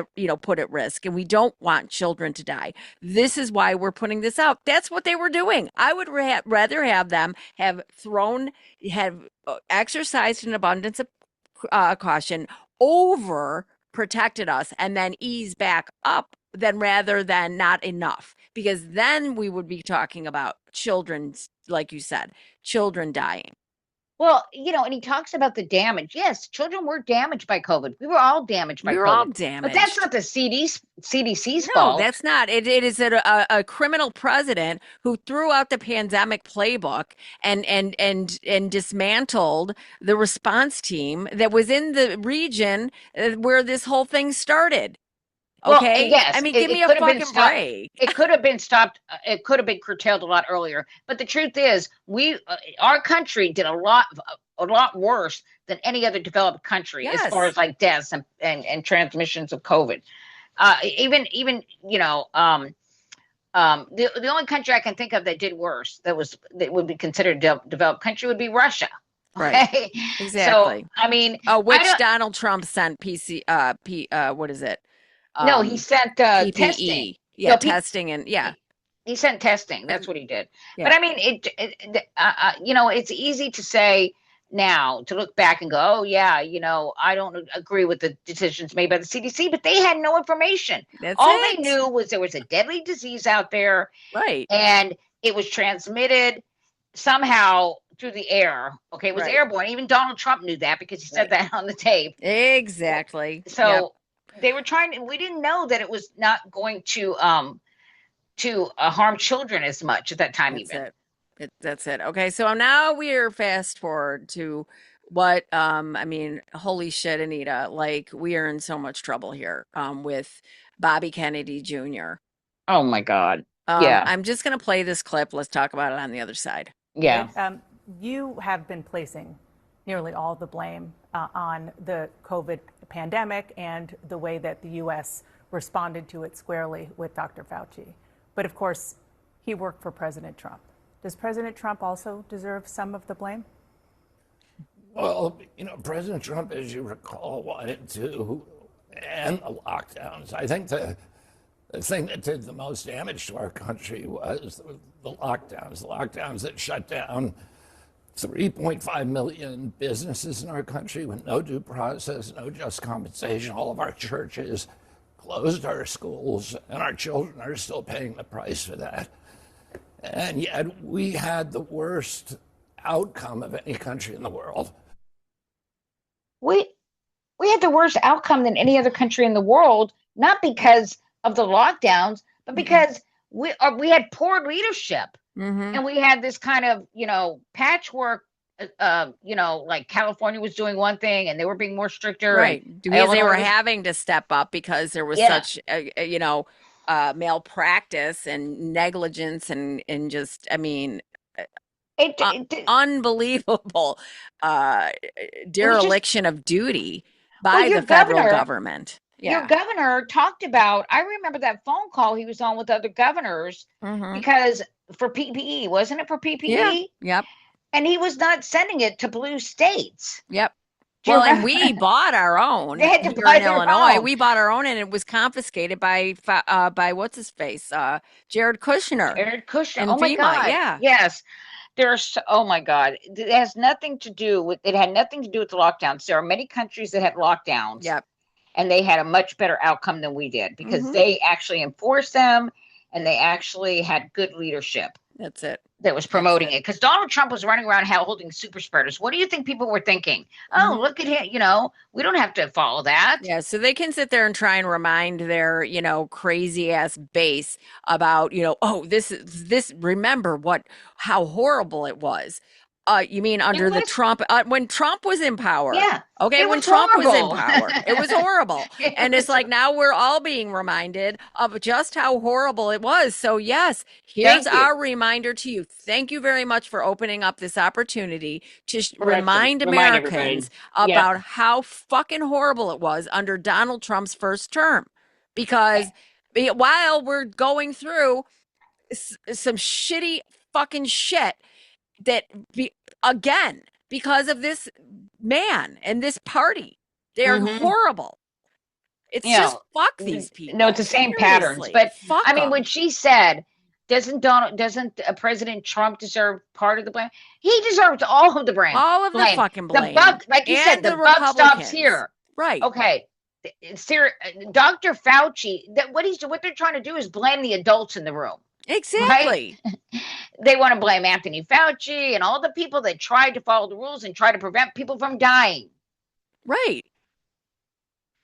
put at risk, and we don't want children to die. This is why we're putting this out. That's what they were doing. I would rather have them have exercised an abundance of caution, over protected us, and then ease back up, than rather than not enough, because then we would be talking about children, like you said, children dying. Well, and he talks about the damage. Yes, children were damaged by COVID. We were all damaged by COVID. We were all damaged. But that's not the CDC's fault. No, that's not. It is a criminal president who threw out the pandemic playbook and dismantled the response team that was in the region where this whole thing started. Okay. Well, yes. I mean, give me a fucking break. It could have been stopped. It could have been curtailed a lot earlier. But the truth is, our country did a lot worse than any other developed country as far as like deaths and transmissions of COVID. The only country I can think of that did worse, that would be considered a developed country, would be Russia. Right. Okay? Exactly. So I mean, which Donald Trump sent what is it? No, he sent PPE. testing. Yeah, testing and he sent testing. That's what he did. Yeah. But I mean, it's easy to say now, to look back and go, oh yeah, I don't agree with the decisions made by the CDC, but they had no information. All they knew was there was a deadly disease out there, right? And it was transmitted somehow through the air. Okay, it was airborne. Even Donald Trump knew that because he said that on the tape. Exactly. So. They were we didn't know that it was not going to harm children as much at that time. That's it. Okay. So now we're fast forward to what, holy shit, Anita, like we are in so much trouble here, with Bobby Kennedy Jr. Oh my God. I'm just going to play this clip. Let's talk about it on the other side. Yeah. You have been placing nearly all the blame on the COVID pandemic and the way that the U.S. responded to it squarely with Dr. Fauci. But of course, he worked for President Trump. Does President Trump also deserve some of the blame? Well, President Trump, as you recall, wanted to end the lockdowns. I think the thing that did the most damage to our country was the lockdowns that shut down 3.5 million businesses in our country with no due process, no just compensation. All of our churches closed, our schools, and our children are still paying the price for that. And yet we had the worst outcome of any country in the world. We we had the worst outcome than any other country in the world, not because of the lockdowns, but because we had poor leadership. And we had this kind of, patchwork, like California was doing one thing and they were being more stricter. Right. And Because they were Illinois was- having to step up because there was such, malpractice and negligence and just, I mean, unbelievable dereliction of duty by your the federal governor- government. Your governor talked about, I remember that phone call he was on with other governors because for PPE, wasn't it for PPE? Yeah. Yep. And he was not sending it to blue states. Yep. Do you Well, and remember? we bought our own They had to here buy in their Illinois. own. We bought our own, and it was confiscated by what's his face, Jared Kushner. Jared Kushner. And Oh my FEMA, God. yeah. Yes. Oh my God. It has nothing to do with, it had nothing to do with the lockdowns. There are many countries that had lockdowns. Yep. And they had a much better outcome than we did because they actually enforced them and they actually had good leadership. That's it. That was promoting it. Because Donald Trump was running around holding super spreaders. What do you think people were thinking? Oh, look at him. We don't have to follow that. Yeah, so they can sit there and try and remind their, crazy ass base about, remember how horrible it was. You mean under the Trump, when Trump was in power? Yeah. Okay, It when was Trump was in horrible. power, it was horrible. And it's like now we're all being reminded of just how horrible it was. So yes, here's Thank you. our reminder to you. Thank you very much for opening up this opportunity to Remind remind Americans everybody. about how fucking horrible it was under Donald Trump's first term. Because while we're going through some shitty fucking shit that again, because of this man and this party, they're horrible. It's just fuck these people. No, it's the same patterns. Seriously, But fuck I mean, 'em. when she said, doesn't President Trump deserve part of the blame? He deserves all of the blame. All of the fucking blame. The buck, like you said, And the the buck stops Republicans. here. Right. Okay. Dr. Fauci, what they're trying to do is blame the adults in the room. Exactly. Right? They want to blame Anthony Fauci and all the people that tried to follow the rules and try to prevent people from dying. Right.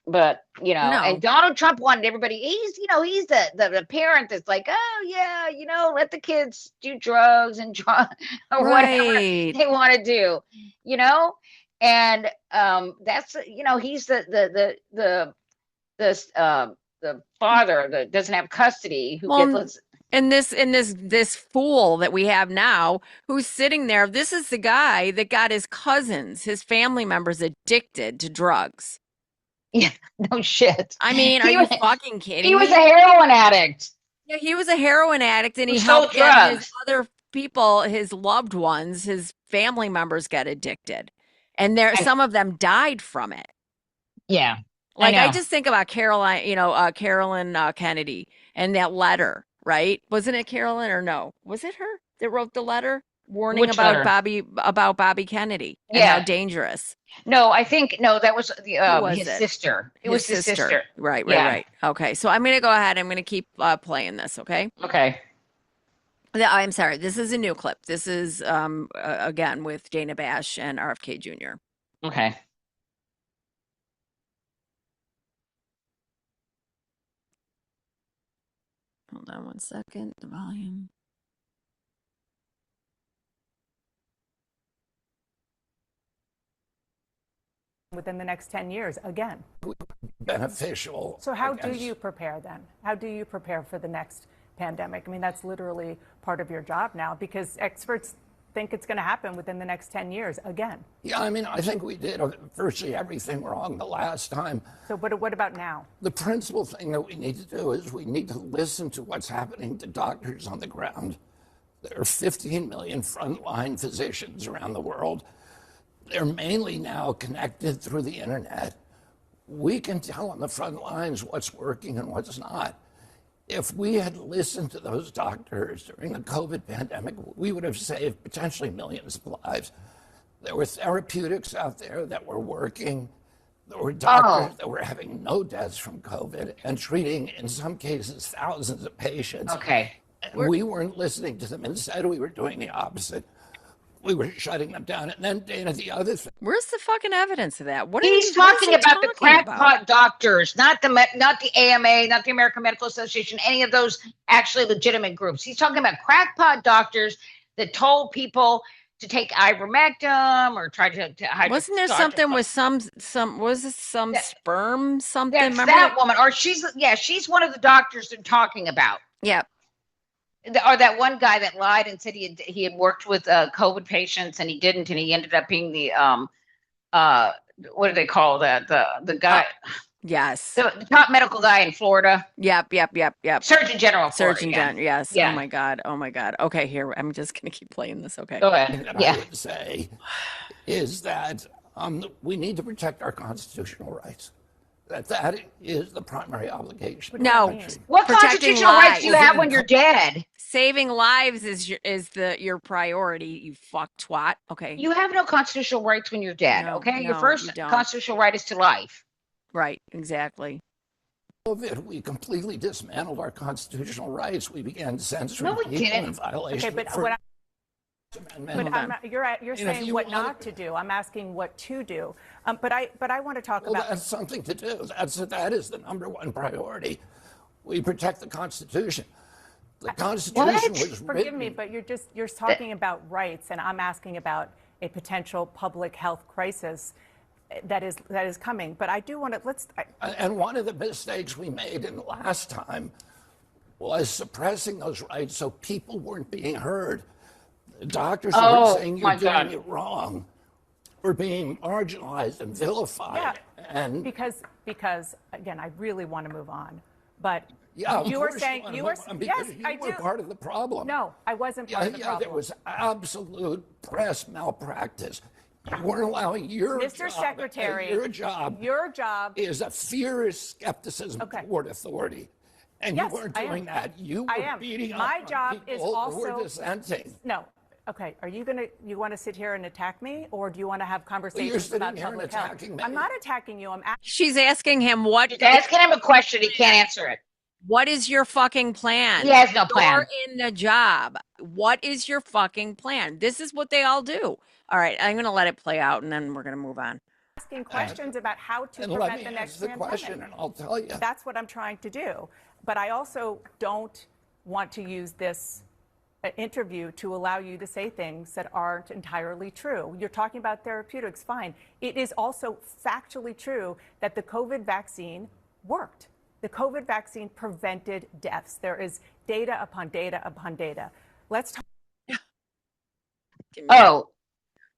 But, No. and Donald Trump wanted everybody, he's the parent that's like, oh yeah, let the kids do drugs and or whatever Right. they want to do, and that's, he's the father that doesn't have custody who gets. And this fool that we have now who's sitting there, this is the guy that got his cousins, his family members addicted to drugs. Yeah, no shit. I mean, are you fucking kidding me? He was a heroin addict. Yeah, he was a heroin addict and he Who sold helped get his drugs. other people, his loved ones, his family members get addicted. And some of them died from it. Yeah. Like I know. just think about Carolyn Kennedy and that letter, right? Wasn't it Carolyn or no? Was it her that wrote the letter warning Which letter? about Bobby Kennedy and Yeah. how dangerous? No, that was was his it? sister. It was his sister. Right. Yeah. Okay, so I'm gonna go ahead. I'm gonna keep playing this. Okay. Okay. I'm sorry. This is a new clip. This is again with Dana Bash and RFK Jr. Okay. Hold on one second. The volume. Within the next 10 years, again. Beneficial. So how do against- you prepare then? How do you prepare for the next pandemic? I mean, that's literally part of your job now because experts think it's going to happen within the next 10 years again. Yeah, I mean, I think we did virtually everything wrong the last time. So what about now? The principal thing that we need to do is we need to listen to what's happening to doctors on the ground. There are 15 million frontline physicians around the world. They're mainly now connected through the internet. We can tell on the front lines what's working and what's not. If we had listened to those doctors during the COVID pandemic, we would have saved potentially millions of lives. There were therapeutics out there that were working. There were doctors that were having no deaths from COVID and treating, in some cases, thousands of patients. Okay. And we weren't listening to them. Instead, we were doing the opposite. we were shutting them down. And then, Dana, the other thing. Where's the fucking evidence of that? What He's what is talking he about the talking about? crackpot doctors, not the AMA, not the American Medical Association, any of those actually legitimate groups. He's talking about crackpot doctors that told people to take ivermectin or try to Wasn't there something with some was it some sperm something? That's Remember that woman, or she's one of the doctors they're talking about. Yeah. Or that one guy that lied and said he had worked with COVID patients and he didn't, and he ended up being the what do they call that? The guy. Yes. The top medical guy in Florida. Yep. Surgeon General. Surgeon General. Yes. Yeah. Oh my God. Okay, here I'm just gonna keep playing this. Okay. Go ahead. What I would say is that we need to protect our constitutional rights. That is the primary obligation. No. What constitutional rights do you have when you're dead? Saving lives is your priority, you fuck twat. Okay. You have no constitutional rights when you're dead. No, okay. Your no, first you don't. constitutional right is to life. Right. Exactly. We completely dismantled our constitutional rights. We began censoring No, we people didn't. in violation. Okay, but of what you're You know, saying if you what wanna- not to do. I'm asking what to do. But I want to talk Well, about. that's something to do. That is the number one priority. We protect the Constitution. The Constitution was Forgive written. me, but you're talking about rights, and I'm asking about a potential public health crisis that is coming. But I do want to And one of the mistakes we made in the last time was suppressing those rights so people weren't being heard. The doctors were saying you're doing it wrong. We're being marginalized and vilified. Yeah, and because again, I really want to move on, but yeah, of you were course saying wanna you were move on because yes, you I were do. part of the problem. No, I wasn't part of the problem. There was absolute press malpractice. You weren't allowing your Mr. job. Secretary, Your job is a furious skepticism toward authority. And Yes, you weren't I am. doing that. You I were am. beating up My on job people is who also were dissenting. No. Okay, you want to sit here and attack me, or do you want to have conversations sitting about here and public health? attacking me. I'm not attacking you. She's asking him what. She's asking him a question. He can't answer it. What is your fucking plan? He has no plan. You're in the job. What is your fucking plan? This is what they all do. All right, I'm going to let it play out, and then we're going to move on. Asking questions about how to And prevent let me the next answer the question, pandemic. and I'll tell you. That's what I'm trying to do. But I also don't want to use this interview to allow you to say things that aren't entirely true. You're talking about therapeutics, fine. It is also factually true that the COVID vaccine worked. The COVID vaccine prevented deaths. There is data upon data upon data. Let's talk. Oh,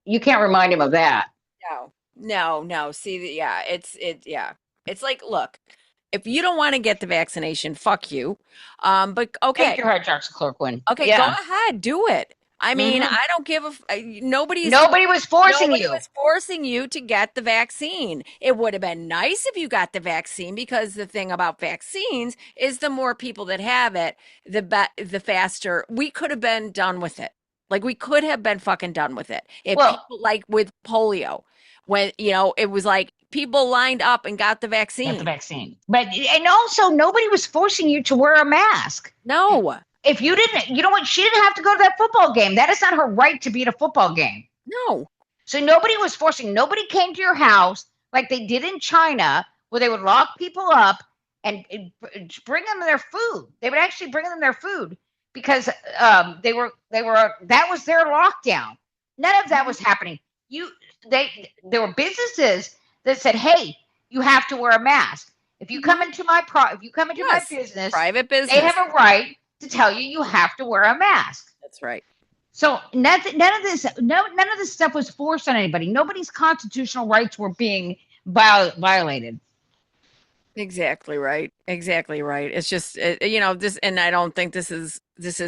you can't remind him of that. No. See, yeah, it's like, look, if you don't want to get the vaccination, fuck you. But okay. Take your hydroxychloroquine. Okay, Yeah. go ahead, do it. I mean, Mhm. I don't give Nobody was forcing nobody you. was forcing you to get the vaccine. It would have been nice if you got the vaccine, because the thing about vaccines is the more people that have it, the faster we could have been done with it. Like, we could have been fucking done with it. If people, like with polio, when it was like people lined up and got the vaccine. But and also nobody was forcing you to wear a mask. No. If you didn't, you know what? She didn't have to go to that football game. That is not her right to be at a football game. No. So nobody was forcing. Nobody came to your house like they did in China, where they would lock people up and bring them their food. They would actually bring them their food because they were that was their lockdown. None of that was happening. There were businesses that said, "Hey, you have to wear a mask. If you come into my my business, private business, they have a right to tell you have to wear a mask." That's right. So none of this stuff was forced on anybody. Nobody's constitutional rights were being violated. Exactly right. It's just this, and I don't think this is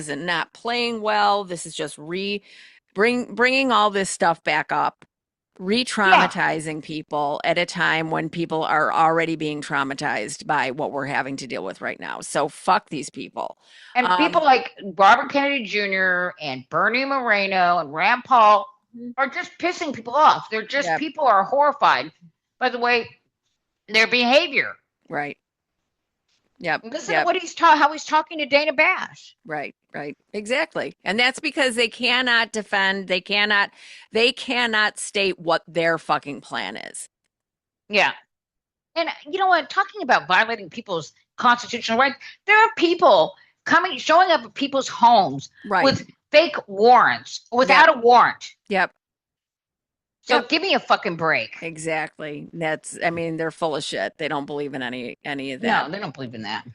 not playing well. This is just bringing all this stuff back up, re-traumatizing people at a time when people are already being traumatized by what we're having to deal with right now. So fuck these people. And people like Robert Kennedy Jr. and Bernie Moreno and Rand Paul are just pissing people off. They're just people are horrified by the way their behavior. Right. Yep. Listen to what how he's talking to Dana Bash. Right. Exactly. And that's because they cannot defend, they cannot state what their fucking plan is. Yeah. And you know what? Talking about violating people's constitutional rights, there are people showing up at people's homes with fake warrants, without a warrant. Yep. So give me a fucking break. Exactly. They're full of shit. They don't believe in any of that. No, they don't believe in that.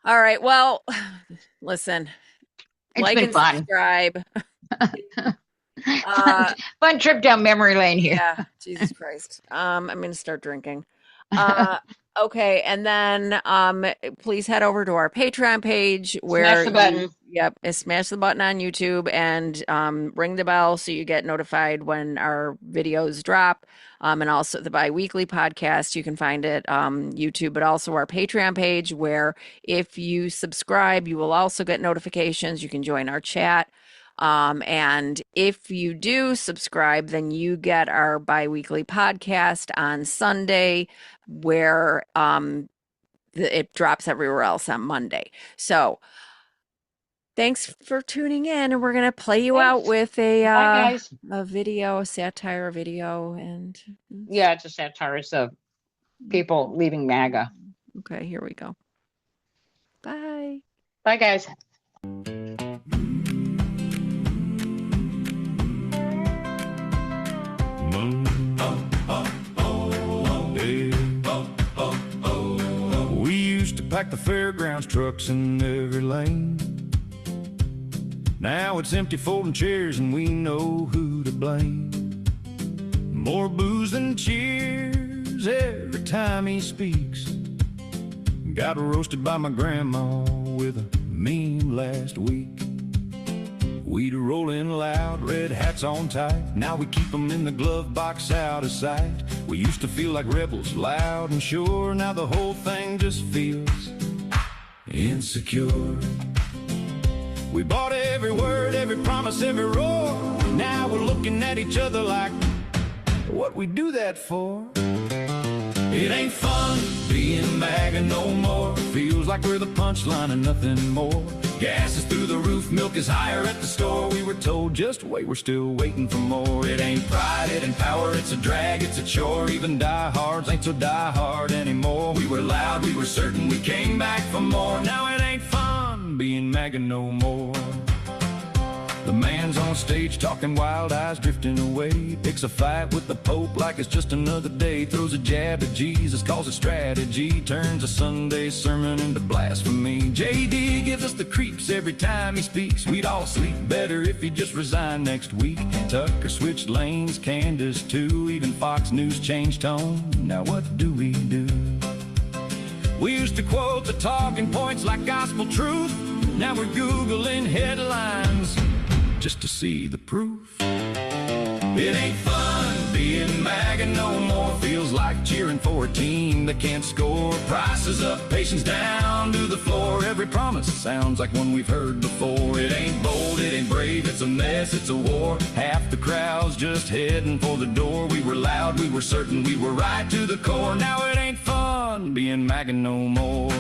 All right. Well, listen. It's been fun. Subscribe. Fun trip down memory lane here. Yeah. Jesus Christ. I'm going to start drinking. Okay, and then please head over to our Patreon page where smash the button. Smash the button on YouTube and ring the bell so you get notified when our videos drop. And also the bi-weekly podcast, you can find it YouTube, but also our Patreon page where if you subscribe, you will also get notifications. You can join our chat. And if you do subscribe, then you get our bi-weekly podcast on Sunday where it drops everywhere else on Monday. So thanks for tuning in, and we're going to play you out with a video, a satire video. And yeah, it's a satire of people leaving MAGA. Okay, here we go. Bye. Bye, guys. We used to pack the fairgrounds trucks in every lane. Now it's empty folding chairs and we know who to blame. More booze than cheers every time he speaks. Got roasted by my grandma with a meme last week. We'd roll in loud, red hats on tight. Now we keep them in the glove box out of sight. We used to feel like rebels, loud and sure. Now the whole thing just feels insecure. We bought every word, every promise, every roar. Now we're looking at each other like, what we do that for? It ain't fun being MAGA no more. Feels like we're the punchline and nothing more. Gas is through the roof, milk is higher at the store. We were told just wait, we're still waiting for more. It ain't pride, it ain't power, it's a drag, it's a chore. Even diehards ain't so diehard anymore. We were loud, we were certain, we came back for more. Now it ain't fun being MAGA no more. The man's on stage talking wild eyes drifting away. Picks a fight with the Pope like it's just another day. Throws a jab at Jesus, calls it strategy. Turns a Sunday sermon into blasphemy. JD gives us the creeps every time he speaks. We'd all sleep better if he just resigned next week. Tucker switched lanes, Candace too. Even Fox News changed tone. Now what do we do? We used to quote the talking points like gospel truth. Now we're Googling headlines just to see the proof. It ain't fun being MAGA no more. Feels like cheering for a team that can't score. Prices up, patience down to the floor. Every promise sounds like one we've heard before. It ain't bold, it ain't brave, it's a mess, it's a war. Half the crowd's just heading for the door. We were loud, we were certain, we were right to the core. Now it ain't fun being MAGA no more.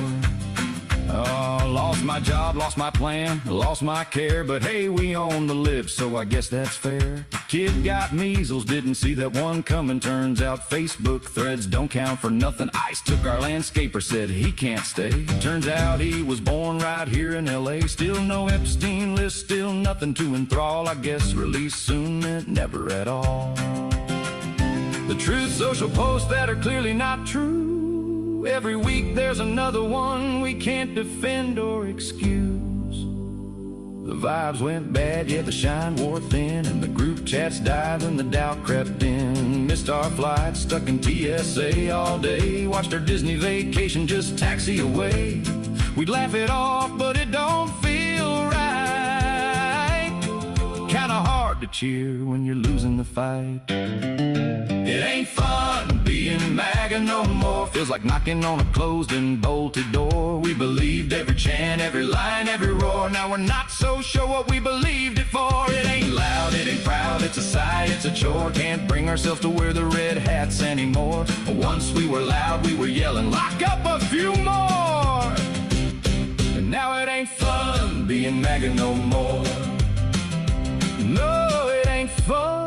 Oh, lost my job, lost my plan, lost my care, but hey, we own the live, so I guess that's fair. Kid got measles, didn't see that one coming. Turns out Facebook threads don't count for nothing. ICE took our landscaper, said he can't stay. Turns out he was born right here in LA. Still no Epstein list, still nothing to enthrall. I guess release soon meant never at all. The Truth Social posts that are clearly not true. Every week there's another one we can't defend or excuse. The vibes went bad, yeah, the shine wore thin, and the group chats died when the doubt crept in. Missed our flight, stuck in TSA all day. Watched our Disney vacation just taxi away. We'd laugh it off, but it don't feel right. Kinda hard to cheer when you're losing the fight. It ain't fun being MAGA no more. Feels like knocking on a closed and bolted door. We believed every chant, every line, every roar. Now we're not so sure what we believed it for. It ain't loud, it ain't proud, it's a sigh, it's a chore. Can't bring ourselves to wear the red hats anymore. Once we were loud, we were yelling, lock up a few more. Now it ain't fun being MAGA no more. No, it ain't fun.